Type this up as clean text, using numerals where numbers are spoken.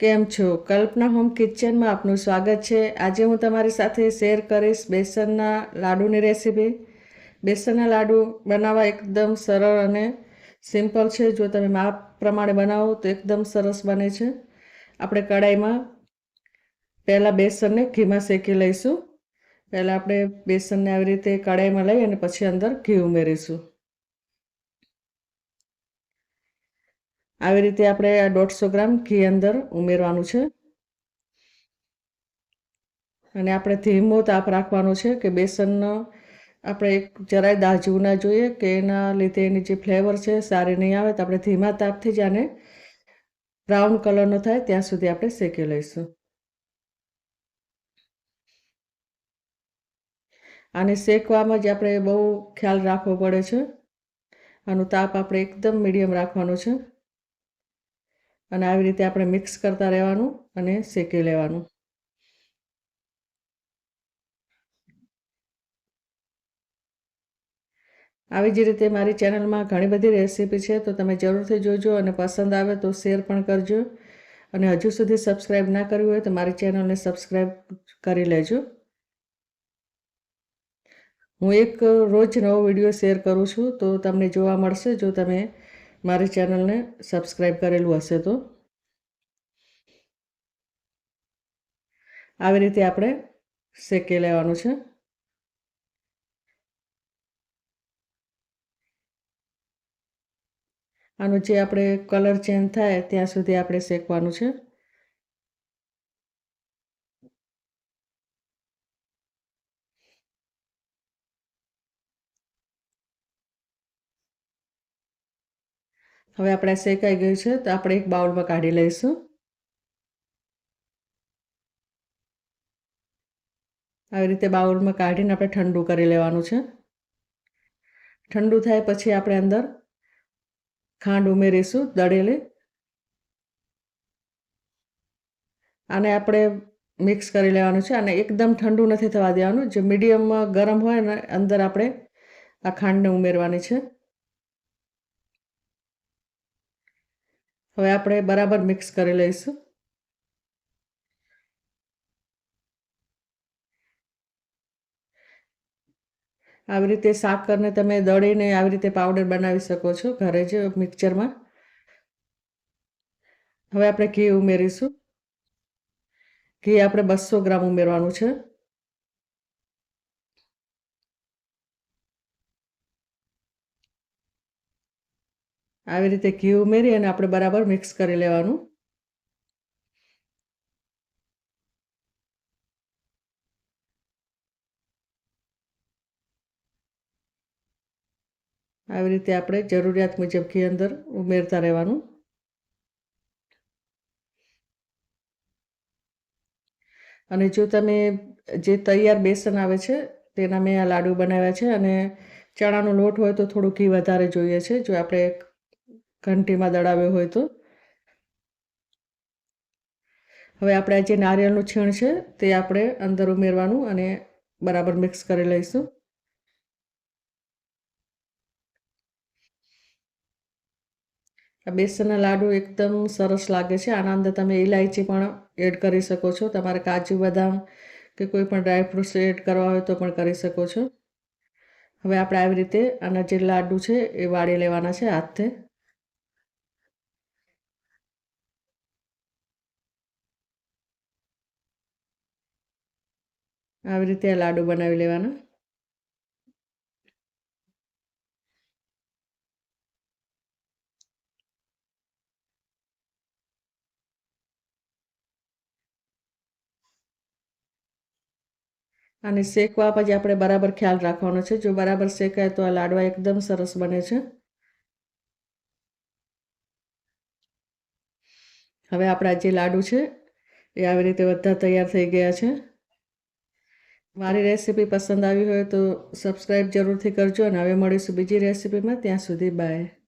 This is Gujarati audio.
કેમ છો? કલ્પના હોમ કિચનમાં આપનું સ્વાગત છે। આજે હું તમારી સાથે શેર કરીશ બેસનના લાડુની રેસીપી। બેસનના લાડુ બનાવવા એકદમ સરળ અને સિમ્પલ છે। જો તમે માપ પ્રમાણે બનાવો તો એકદમ સરસ બને છે। આપણે કડાઈમાં પહેલાં બેસનને ઘીમાં શેકી લઈશું। પહેલાં આપણે બેસનને આવી રીતે કડાઈમાં લઈ અને પછી અંદર ઘી ઉમેરીશું। આવી રીતે આપણે 150 ગ્રામ ઘી અંદર ઉમેરવાનું છે અને આપણે ધીમો તાપ રાખવાનો છે કે બેસનનો આપણે જરાય દાઝવું ના જોઈએ કે એના લીધે એની જે ફ્લેવર છે સારી નહીં આવે। તો આપણે ધીમા તાપથી જ આને બ્રાઉન કલરનો થાય ત્યાં સુધી આપણે શેકી લઈશું। આને શેકવામાં જ આપણે બહુ ખ્યાલ રાખવો પડે છે। આનો તાપ આપણે એકદમ મીડિયમ રાખવાનો છે અને આવી રીતે આપણે મિક્સ કરતા રહેવાનું અને શેકી લેવાનું। આવી જ રીતે મારી ચેનલમાં ઘણી બધી રેસીપી છે, તો તમે જરૂરથી જોજો અને પસંદ આવે તો શેર પણ કરજો અને હજુ સુધી સબસ્ક્રાઈબ ના કર્યું હોય તો મારી ચેનલને સબસ્ક્રાઈબ કરી લેજો। હું એક રોજ નવો વિડીયો શેર કરું છું, તો તમને જોવા મળશે જો તમે મારી ચેનલને સબસ્ક્રાઈબ કરેલું હશે તો। આવી રીતે આપણે શેકી લેવાનું છે। આનો જે આપણે કલર ચેન્જ થાય ત્યાં સુધી આપણે શેકવાનું છે। હવે આપણે શેકાઈ ગયું છે તો આપણે એક બાઉલમાં કાઢી લઈશું। આવી રીતે બાઉલમાં કાઢીને આપણે ઠંડુ કરી લેવાનું છે। ઠંડુ થાય પછી આપણે અંદર ખાંડ ઉમેરીશું દળેલી। આને આપણે મિક્સ કરી લેવાનું છે અને એકદમ ઠંડુ નથી થવા દેવાનું। જે મીડિયમમાં ગરમ હોય ને અંદર આપણે આ ખાંડને ઉમેરવાની છે। હવે આપણે બરાબર મિક્સ કરી લઈશું। આવી રીતે સાકરને તમે દળીને આવી રીતે પાવડર બનાવી શકો છો ઘરે જ મિક્સચરમાં। હવે આપણે ઘી ઉમેરીશું। ઘી આપણે 200 ગ્રામ ઉમેરવાનું છે। આવી રીતે ઘી ઉમેરી અને આપણે બરાબર મિક્સ કરી લેવાનું। આવી રીતે આપણે જરૂરિયાત મુજબ ઘી અંદર ઉમેરતા રહેવાનું। અને જો તમે જે તૈયાર બેસન આવે છે તેના મેં આ લાડુ બનાવ્યા છે અને ચણાનો લોટ હોય તો થોડું ઘી વધારે જોઈએ છે જો આપણે ઘંટીમાં દળાવ્યો હોય તો। હવે આપણે જે નારિયેળનું છીણ છે તે આપણે અંદર ઉમેરવાનું અને બરાબર મિક્સ કરી લઈશું। આ બેસનના લાડુ એકદમ સરસ લાગે છે। આના અંદર તમે ઇલાયચી પણ એડ કરી શકો છો। તમારે કાજુ બદામ કે કોઈ પણ ડ્રાયફ્રૂટ્સ એડ કરવા હોય તો પણ કરી શકો છો। હવે આપણે આવી રીતે આના જે લાડુ છે એ વાળી લેવાના છે હાથથી। આવી રીતે આ લાડુ બનાવી લેવાના। અને શેકવા પછી આપણે બરાબર ખ્યાલ રાખવાનો છે। જો બરાબર શેકાય તો આ લાડવા એકદમ સરસ બને છે। હવે આપણા જે લાડુ છે એ આવી રીતે બધા તૈયાર થઈ ગયા છે। મારી રેસીપી પસંદ આવી હોય તો સબસ્ક્રાઈબ જરૂરથી કરજો અને હવે મળીશું બીજી રેસીપીમાં। ત્યાં સુધી બાય।